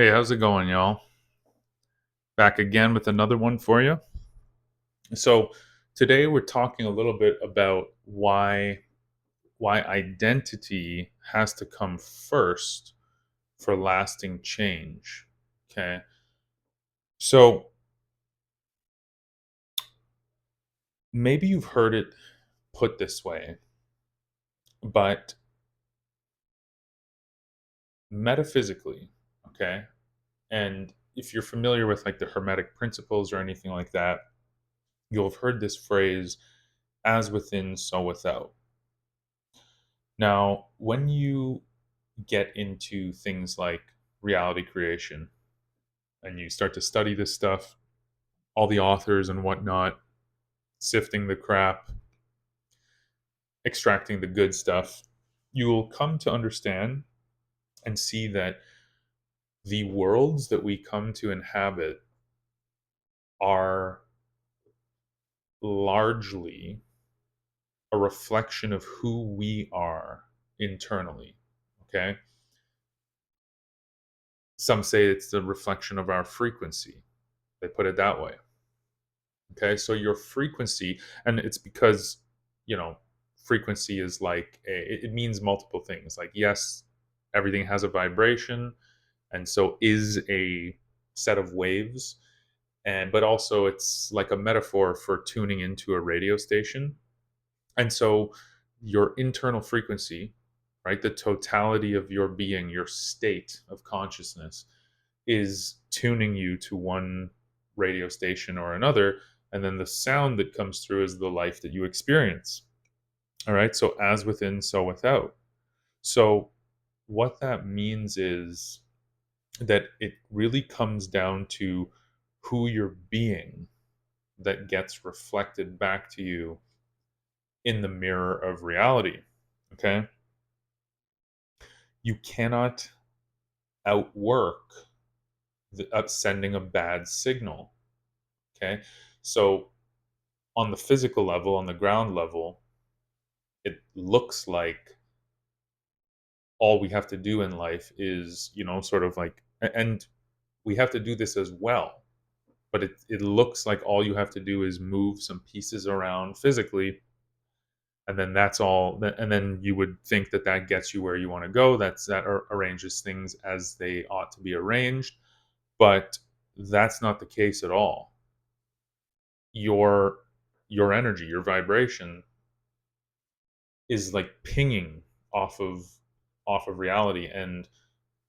Hey, how's it going, y'all? Back again with another one for you. So, today we're talking a little bit about why identity has to come first for lasting change. Okay? So, maybe you've heard it put this way, but metaphysically, okay? And if you're familiar with like the hermetic principles or anything like that, you'll have heard this phrase as within so without. Now, when you get into things like reality creation and you start to study this stuff, all the authors and whatnot, sifting the crap, extracting the good stuff, you will come to understand and see that the worlds that we come to inhabit are largely a reflection of who we are internally. Okay. Some say it's the reflection of our frequency. They put it that way. Okay, so your frequency, and it's because, you know, frequency is like it means multiple things. Like, yes, everything has a vibration, and so is a set of waves, and but also it's like a metaphor for tuning into a radio station. And so your internal frequency, right, the totality of your being, your state of consciousness, is tuning you to one radio station or another, and then the sound that comes through is the life that you experience. All right, so as within so without. So what that means is that it really comes down to who you're being that gets reflected back to you in the mirror of reality. Okay, you cannot outwork sending a bad signal. Okay, so on the physical level, on the ground level, it looks like all we have to do in life is, sort of like, and we have to do this as well. But it looks like all you have to do is move some pieces around physically, and then that's all. And then you would think that that gets you where you want to go. That arranges things as they ought to be arranged, but that's not the case at all. Your your energy, your vibration is like pinging off of reality and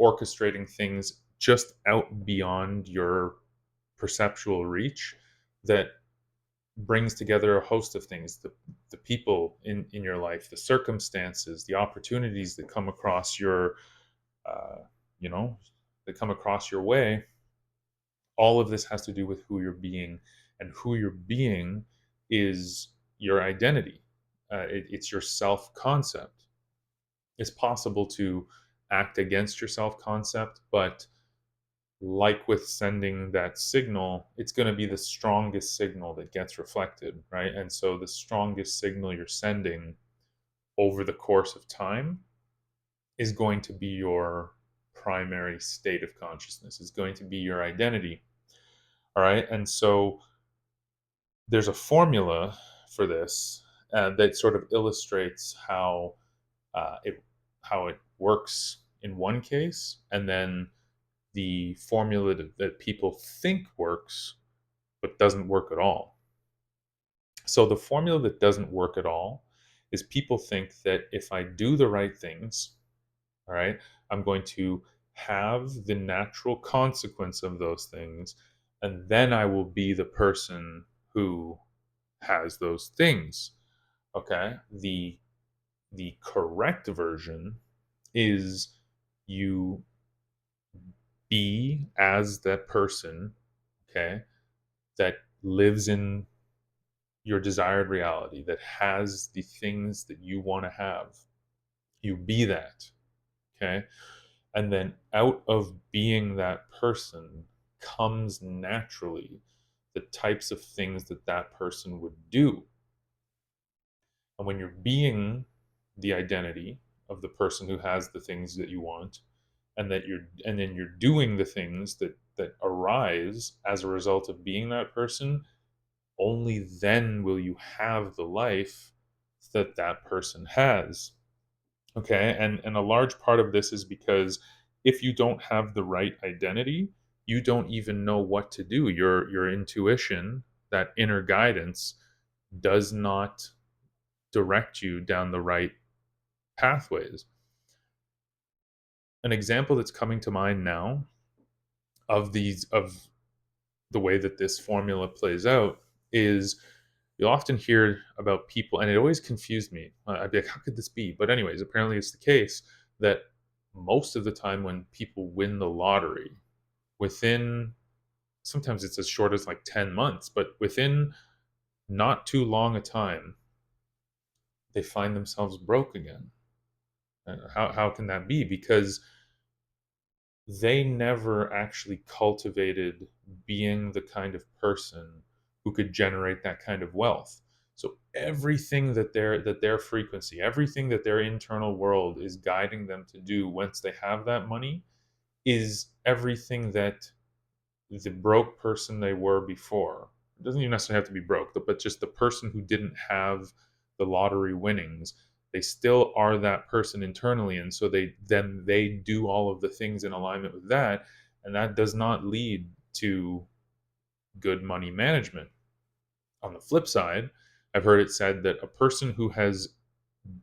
orchestrating things just out beyond your perceptual reach, that brings together a host of things: the people in your life, the circumstances, the opportunities that come across your uh, you know that come across your way. All of this has to do with who you're being, and who you're being is your identity. It's your self concept. It's possible to act against your self concept, but like with sending that signal, it's going to be the strongest signal that gets reflected, right? And so the strongest signal you're sending over the course of time is going to be your primary state of consciousness, is going to be your identity. All right. And so there's a formula for this that sort of illustrates uh, it how it works in one case, and then the formula that people think works but doesn't work at all. So the formula that doesn't work at all is people think that if I do the right things, all right, I'm going to have the natural consequence of those things, and then I will be the person who has those things. Okay? The correct version is you be as that person, okay, that lives in your desired reality, that has the things that you want to have. You be that, okay? And then out of being that person comes naturally the types of things that that person would do. And when you're being the identity of the person who has the things that you want, and then you're doing the things that arise as a result of being that person, only then will you have the life that that person has. Okay, and a large part of this is because if you don't have the right identity, you don't even know what to do. Your intuition, that inner guidance, does not direct you down the right pathways. An example that's coming to mind now of the way that this formula plays out is, you'll often hear about people, and it always confused me. I'd be like, how could this be? But, anyways, apparently it's the case that most of the time when people win the lottery, within, sometimes it's as short as like 10 months, but within not too long a time, they find themselves broke again. How can that be? Because they never actually cultivated being the kind of person who could generate that kind of wealth. So everything that their frequency, everything that their internal world is guiding them to do once they have that money, is everything that the broke person they were before. It doesn't even necessarily have to be broke, but just the person who didn't have the lottery winnings, they still are that person internally, and so they do all of the things in alignment with that, and that does not lead to good money management. On the flip side, I've heard it said that a person who has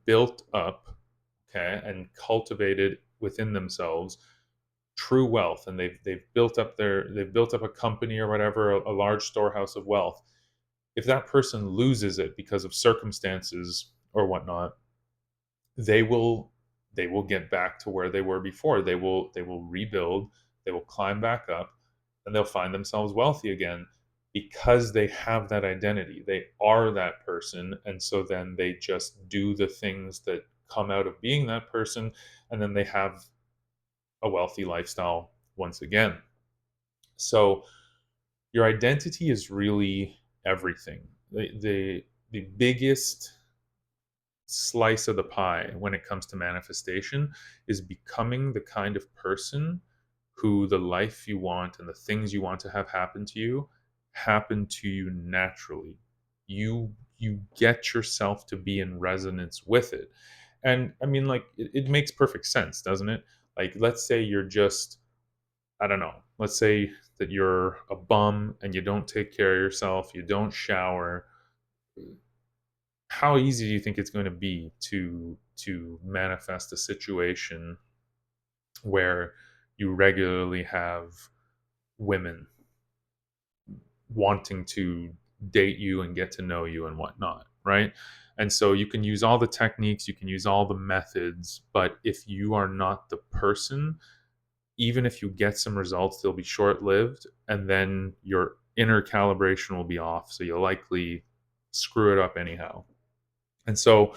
built up, okay, and cultivated within themselves true wealth, and they've built up a company or whatever, a large storehouse of wealth. If that person loses it because of circumstances or whatnot, they will they will get back to where they were before. They will rebuild, they will climb back up, and they'll find themselves wealthy again, because they have that identity. They are that person, and so then they just do the things that come out of being that person, and then they have a wealthy lifestyle once again. So your identity is really everything. The biggest slice of the pie when it comes to manifestation is becoming the kind of person who the life you want and the things you want to have happen to you naturally. You get yourself to be in resonance with it. And I mean, like, it makes perfect sense, doesn't it? Like, let's say you're just, I don't know, let's say that you're a bum and you don't take care of yourself, you don't shower. How easy do you think it's going to be to manifest a situation where you regularly have women wanting to date you and get to know you and whatnot, right? And so you can use all the techniques, you can use all the methods, but if you are not the person, even if you get some results, they'll be short lived, and then your inner calibration will be off. So you'll likely screw it up anyhow. And so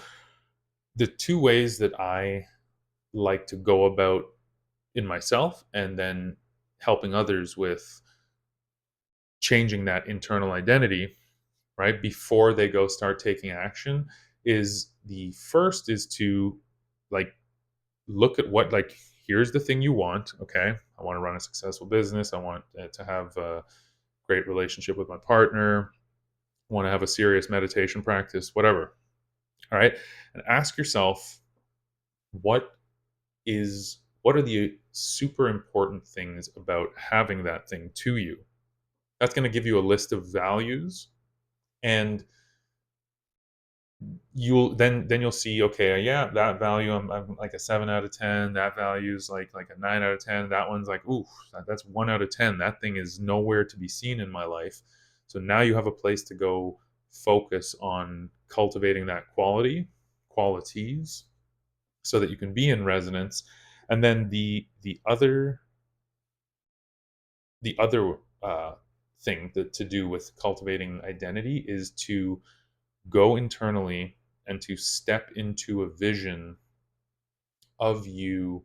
the two ways that I like to go about in myself and then helping others with changing that internal identity, right, before they go start taking action, is, the first is to, like, look at what, like, here's the thing you want. Okay, I want to run a successful business, I want to have a great relationship with my partner, I want to have a serious meditation practice, whatever. All right, and ask yourself, what what are the super important things about having that thing to you? That's going to give you a list of values, and you'll see, okay, yeah, that value, I'm like a 7 out of 10, that value is like a 9 out of 10, that one's like, ooh, that's 1 out of 10, that thing is nowhere to be seen in my life. So now you have a place to go focus on cultivating that qualities, so that you can be in resonance. And then the other thing that to do with cultivating identity is to go internally and to step into a vision of you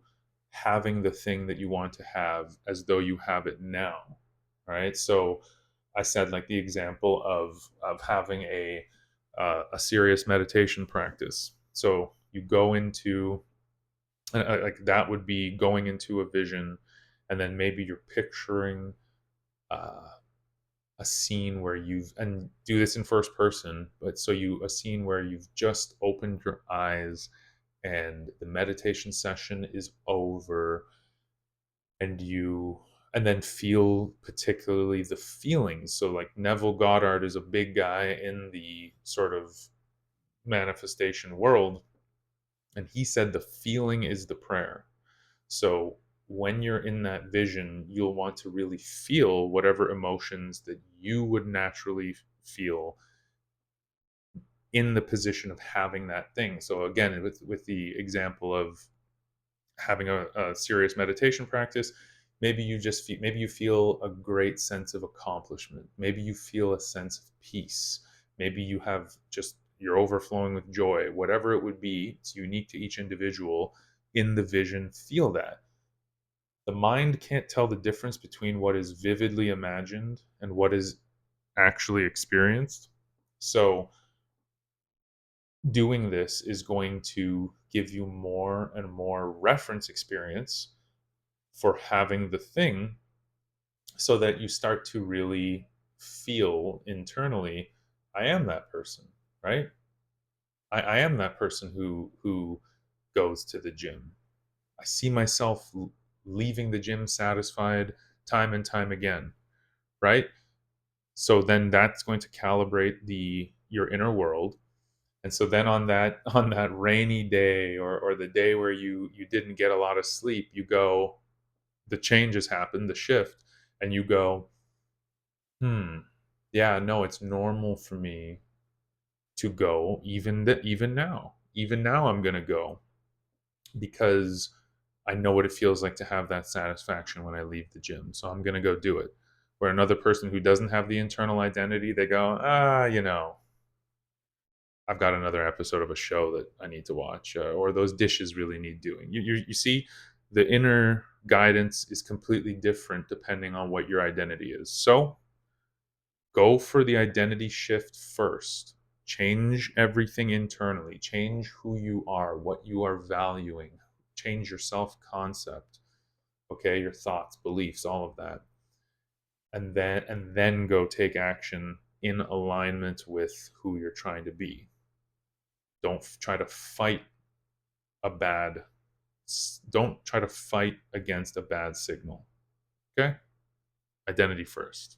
having the thing that you want to have as though you have it now. Right, so I said, like, the example of having a serious meditation practice. So you go into And like that would be going into a vision, and then maybe you're picturing uh, a scene where you've, and do this in first person, but so you, a scene where you've just opened your eyes and the meditation session is over, and you, and then feel particularly the feelings. So like Neville Goddard is a big guy in the sort of manifestation world, and he said the feeling is the prayer. So when you're in that vision, you'll want to really feel whatever emotions that you would naturally feel in the position of having that thing. So again, with the example of having a serious meditation practice, maybe you just feel, maybe you feel a great sense of accomplishment. Maybe you feel a sense of peace. Maybe you have just, you're overflowing with joy. Whatever it would be, it's unique to each individual. In the vision, feel that. The mind can't tell the difference between what is vividly imagined and what is actually experienced. So doing this is going to give you more and more reference experience for having the thing, so that you start to really feel internally, I am that person, right? I am that person who goes to the gym. I see myself leaving the gym satisfied time and time again, right? So then that's going to calibrate the your inner world. And so then on that rainy day, or the day where you didn't get a lot of sleep, you go, the changes happen, the shift, and you go, yeah, no, it's normal for me to go, even now. Even now I'm going to go, because I know what it feels like to have that satisfaction when I leave the gym. So I'm going to go do it. Where another person who doesn't have the internal identity, they go, I've got another episode of a show that I need to watch, or those dishes really need doing. You see, the inner guidance is completely different depending on what your identity is. So go for the identity shift first. Change everything internally. Change who you are, what you are valuing. Change your self concept. Okay, your thoughts, beliefs, all of that. And then go take action in alignment with who you're trying to be. Don't try to fight a bad don't try to fight against a bad signal. Okay? Identity first.